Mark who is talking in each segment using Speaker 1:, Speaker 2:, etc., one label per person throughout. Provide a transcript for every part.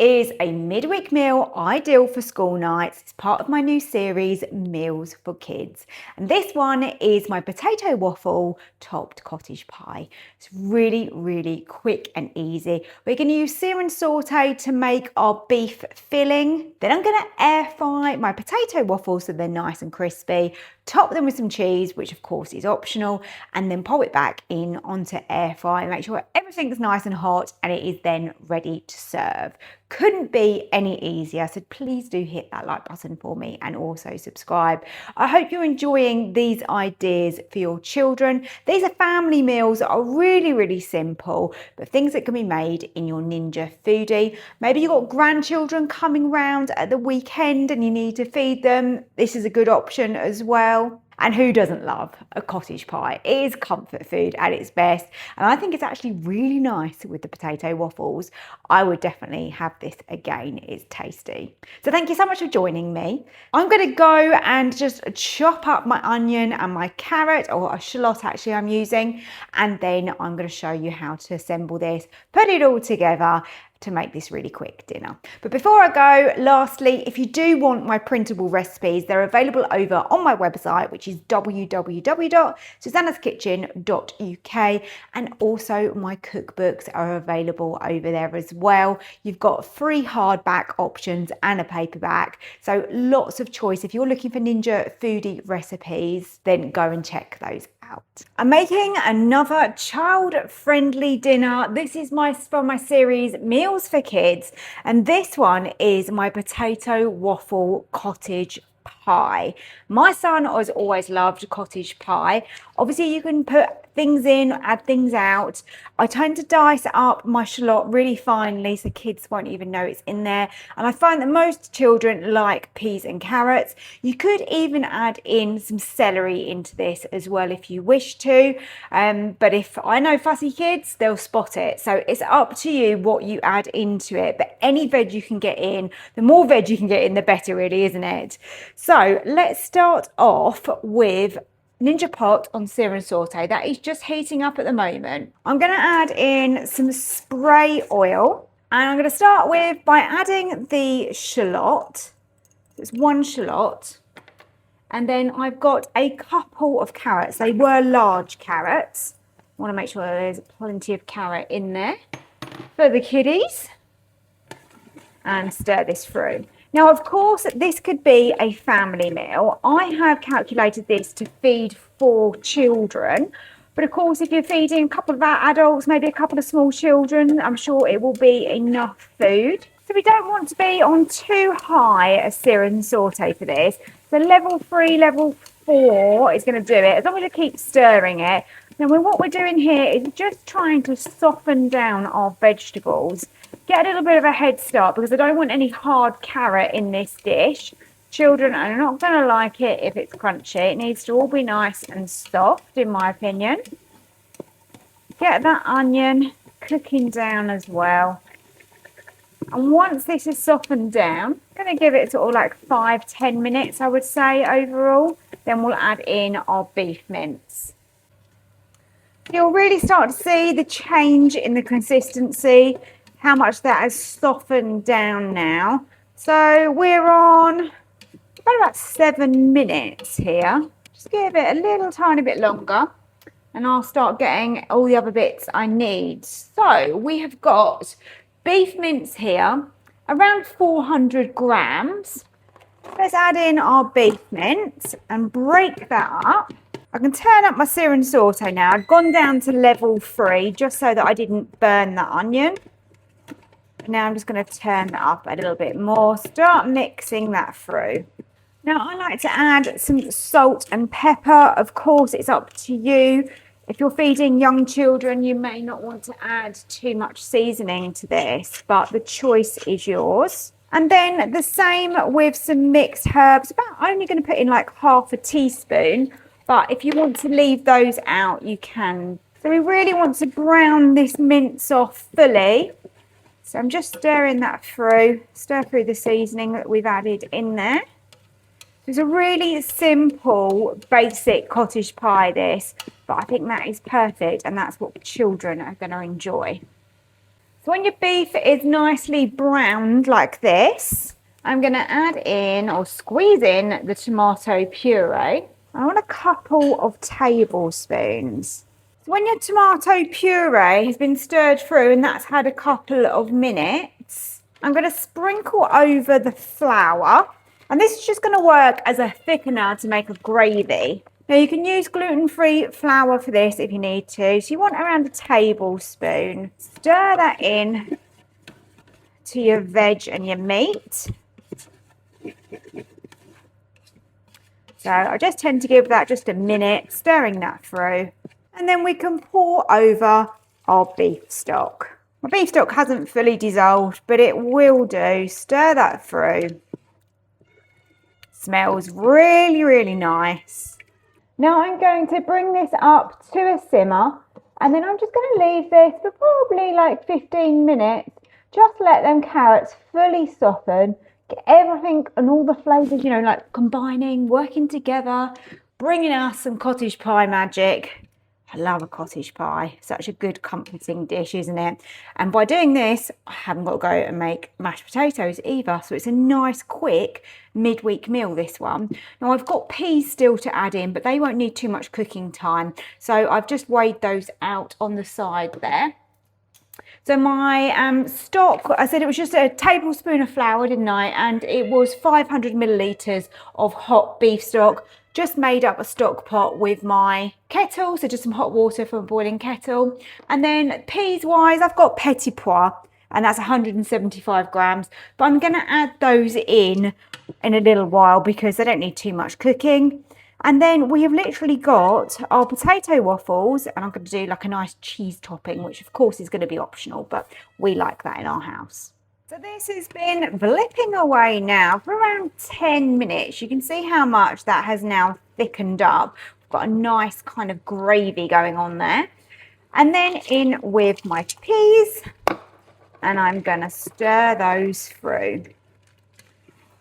Speaker 1: is a midweek meal ideal for school nights. It's part of my new series, Meals for Kids. And this one is my potato waffle topped cottage pie. It's really, really quick and easy. We're going to use sear and saute to make our beef filling. Then I'm going to air fry my potato waffles so they're nice and crispy. Top them with some cheese, which of course is optional, and then pop it back in onto air fry. Make sure everything's nice and hot and it is then ready to serve. Couldn't be any easier, so please do hit that like button for me and also subscribe. I hope you're enjoying these ideas for your children. These are family meals that are really, really simple, but things that can be made in your Ninja Foodi. Maybe you've got grandchildren coming round at the weekend and you need to feed them. This is a good option as well. And who doesn't love a cottage pie? It is comfort food at its best. And I think it's actually really nice with the potato waffles. I would definitely have this again. It's tasty. So thank you so much for joining me. I'm going to go and just chop up my onion and my carrot, or a shallot actually I'm using. And then I'm going to show you how to assemble this, put it all together to make this really quick dinner. But before I go, lastly, if you do want my printable recipes, they're available over on my website, which is www.susannahskitchen.uk, and also my cookbooks are available over there as well. You've got free hardback options and a paperback, so lots of choice. If you're looking for Ninja Foodi recipes, then go and check those out. I'm making another child-friendly dinner. This is from my series Meals for Kids, and this one is my potato waffle cottage pie. My son has always loved cottage pie. Obviously you can put things in, add things out. I tend to dice up my shallot really finely so kids won't even know it's in there. And I find that most children like peas and carrots. You could even add in some celery into this as well if you wish to. But if I know fussy kids, they'll spot it. So it's up to you what you add into it. But any veg you can get in, the more veg you can get in, the better really, isn't it? So let's start off with Ninja pot on sear and saute. That is just heating up at the moment. I'm going to add in some spray oil, and I'm going to start by adding the shallot. It's one shallot, and then I've got a couple of carrots. They were large carrots. I want to make sure there's plenty of carrot in there for the kiddies, and stir this through. Now, of course, this could be a family meal. I have calculated this to feed 4 children. But of course, if you're feeding a couple of adults, maybe a couple of small children, I'm sure it will be enough food. So we don't want to be on too high a sear and saute for this. So level 3, level 4 is going to do it, as long as you keep stirring it. Now, what we're doing here is just trying to soften down our vegetables. Get a little bit of a head start because I don't want any hard carrot in this dish. Children are not going to like it if it's crunchy. It needs to all be nice and soft, in my opinion. Get that onion cooking down as well. And once this is softened down, I'm going to give it sort of like 5-10 minutes, I would say, overall. Then we'll add in our beef mince. You'll really start to see the change in the consistency, how much that has softened down now. So we're on about 7 minutes here. Just give it a little tiny bit longer and I'll start getting all the other bits I need. So we have got beef mince here, around 400 grams. Let's add in our beef mince and break that up. I can turn up my sear and saute now. I've gone down to level 3 just so that I didn't burn the onion. Now I'm just going to turn that up a little bit more. Start mixing that through. Now I like to add some salt and pepper. Of course, it's up to you. If you're feeding young children, you may not want to add too much seasoning to this, but the choice is yours. And then the same with some mixed herbs. I'm only going to put in like half a teaspoon, but if you want to leave those out, you can. So we really want to brown this mince off fully. So I'm just stirring that through, stir through the seasoning that we've added in there. It's a really simple, basic cottage pie, this, but I think that is perfect, and that's what children are going to enjoy. So when your beef is nicely browned like this, I'm going to add in or squeeze in the tomato puree. I want a couple of tablespoons. So when your tomato puree has been stirred through and that's had a couple of minutes, I'm going to sprinkle over the flour. And this is just going to work as a thickener to make a gravy. Now you can use gluten-free flour for this if you need to. So you want around a tablespoon. Stir that in to your veg and your meat. So I just tend to give that just a minute, stirring that through. And then we can pour over our beef stock. My beef stock hasn't fully dissolved, but it will do. Stir that through. Smells really, really nice. Now I'm going to bring this up to a simmer, and then I'm just going to leave this for probably like 15 minutes. Just let them carrots fully soften, get everything and all the flavours, you know, like combining, working together, bringing us some cottage pie magic. I love a cottage pie. Such a good comforting dish, isn't it? And by doing this, I haven't got to go and make mashed potatoes either. So it's a nice, quick midweek meal, this one. Now I've got peas still to add in, but they won't need too much cooking time. So I've just weighed those out on the side there. So my stock, I said it was just a tablespoon of flour, didn't I? And it was 500 millilitres of hot beef stock. Just made up a stock pot with my kettle, so just some hot water from a boiling kettle. And then peas wise, I've got petit pois, and that's 175 grams. But I'm going to add those in a little while because they don't need too much cooking. And then we have literally got our potato waffles, and I'm going to do like a nice cheese topping, which of course is going to be optional, but we like that in our house. So this has been blipping away now for around 10 minutes. You can see how much that has now thickened up. We've got a nice kind of gravy going on there. And then in with my peas, and I'm going to stir those through.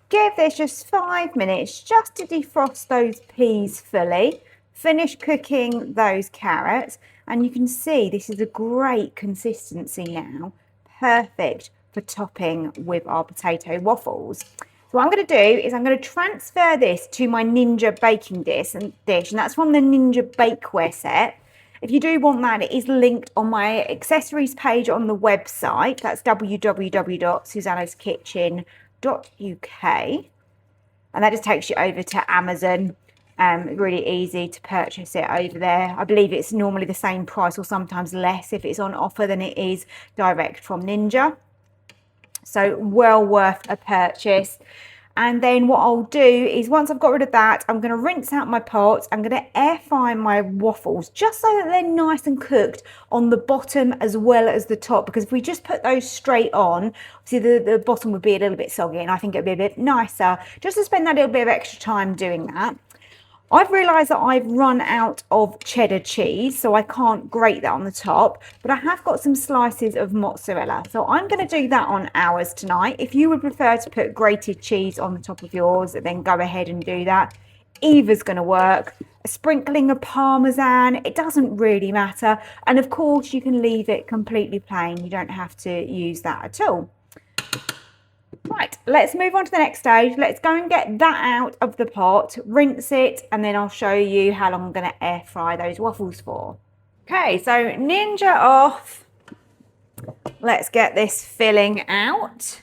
Speaker 1: Give this just 5 minutes just to defrost those peas fully. Finish cooking those carrots, and you can see this is a great consistency now. Perfect for topping with our potato waffles. So what I'm going to do is I'm going to transfer this to my Ninja baking dish, and that's from the Ninja bakeware set. If you do want that, it is linked on my accessories page on the website. That's www.susannahskitchen.uk, and that just takes you over to Amazon. Really easy to purchase it over there. I believe it's normally the same price or sometimes less if it's on offer than it is direct from Ninja. So well worth a purchase. And then what I'll do is once I've got rid of that, I'm going to rinse out my pot. I'm going to air fry my waffles just so that they're nice and cooked on the bottom as well as the top. Because if we just put those straight on, see the bottom would be a little bit soggy, and I think it'd be a bit nicer just to spend that little bit of extra time doing that. I've realised that I've run out of cheddar cheese, so I can't grate that on the top, but I have got some slices of mozzarella. So I'm going to do that on ours tonight. If you would prefer to put grated cheese on the top of yours, then go ahead and do that. Either's going to work. A sprinkling of Parmesan, it doesn't really matter. And of course, you can leave it completely plain. You don't have to use that at all. Right, let's move on to the next stage. Let's go and get that out of the pot, rinse it, and then I'll show you how long I'm going to air fry those waffles for. Okay, so Ninja off. Let's get this filling out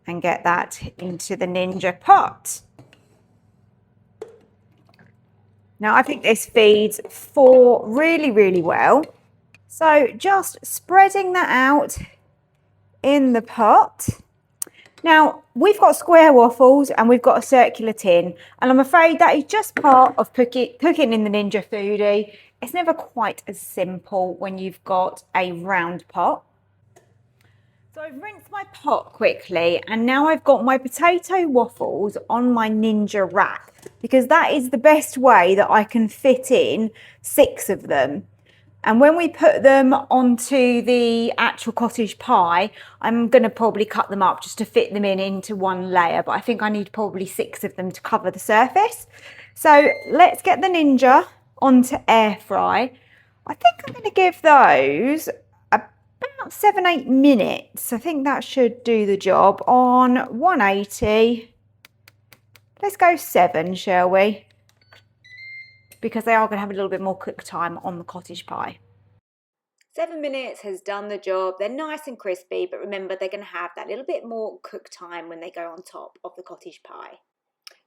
Speaker 1: and get that into the Ninja pot. Now, I think this feeds 4 really, really well. So just spreading that out in the pot. Now, we've got square waffles and we've got a circular tin, and I'm afraid that is just part of cooking in the Ninja Foodi. It's never quite as simple when you've got a round pot. So I've rinsed my pot quickly, and now I've got my potato waffles on my Ninja rack, because that is the best way that I can fit in 6 of them. And when we put them onto the actual cottage pie, I'm going to probably cut them up just to fit them into one layer. But I think I need probably 6 of them to cover the surface. So let's get the Ninja onto air fry. I think I'm going to give those about about 7-8 minutes. I think that should do the job on 180. Let's go 7, shall we? Because they are going to have a little bit more cook time on the cottage pie. 7 minutes has done the job. They're nice and crispy, but remember they're going to have that little bit more cook time when they go on top of the cottage pie.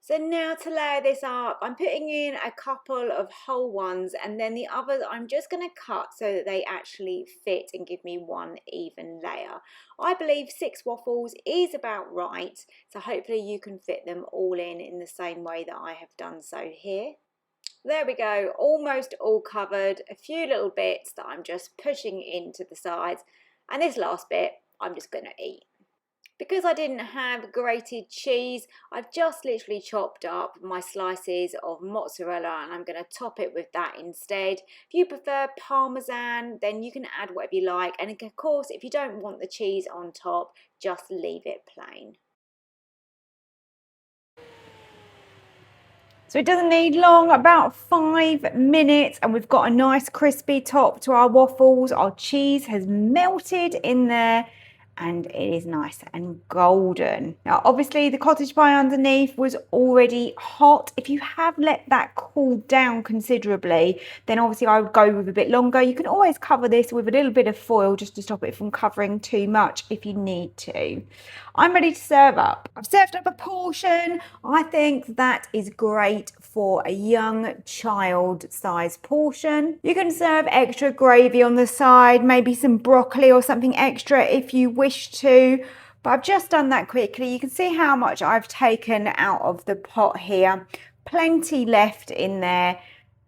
Speaker 1: So now to layer this up, I'm putting in a couple of whole ones, and then the others I'm just going to cut so that they actually fit and give me one even layer. I believe 6 waffles is about right, so hopefully you can fit them all in the same way that I have done so here. There we go, almost all covered. A few little bits that I'm just pushing into the sides, and this last bit I'm just going to eat. Because I didn't have grated cheese, I've just literally chopped up my slices of mozzarella, and I'm going to top it with that instead. If you prefer parmesan, then you can add whatever you like, and of course if you don't want the cheese on top, just leave it plain. So it doesn't need long, about 5 minutes, and we've got a nice crispy top to our waffles. Our cheese has melted in there and it is nice and golden. Now obviously the cottage pie underneath was already hot. If you have let that cool down considerably, then obviously I would go with a bit longer. You can always cover this with a little bit of foil just to stop it from covering too much if you need to. I'm ready to serve up. I've served up a portion. I think that is great for a young child size portion. You can serve extra gravy on the side, maybe some broccoli or something extra if you wish to, but I've just done that quickly. You can see how much I've taken out of the pot here. Plenty left in there.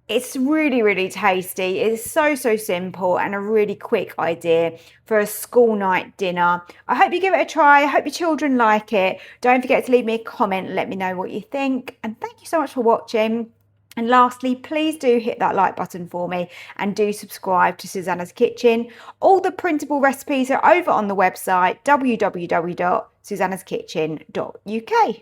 Speaker 1: It's really, really tasty. It's so simple and a really quick idea for a school night dinner. I hope you give it a try. I hope your children like it. Don't forget to leave me a comment and let me know what you think. And thank you so much for watching. And lastly, please do hit that like button for me and do subscribe to Susannah's Kitchen. All the printable recipes are over on the website www.susannahskitchen.uk.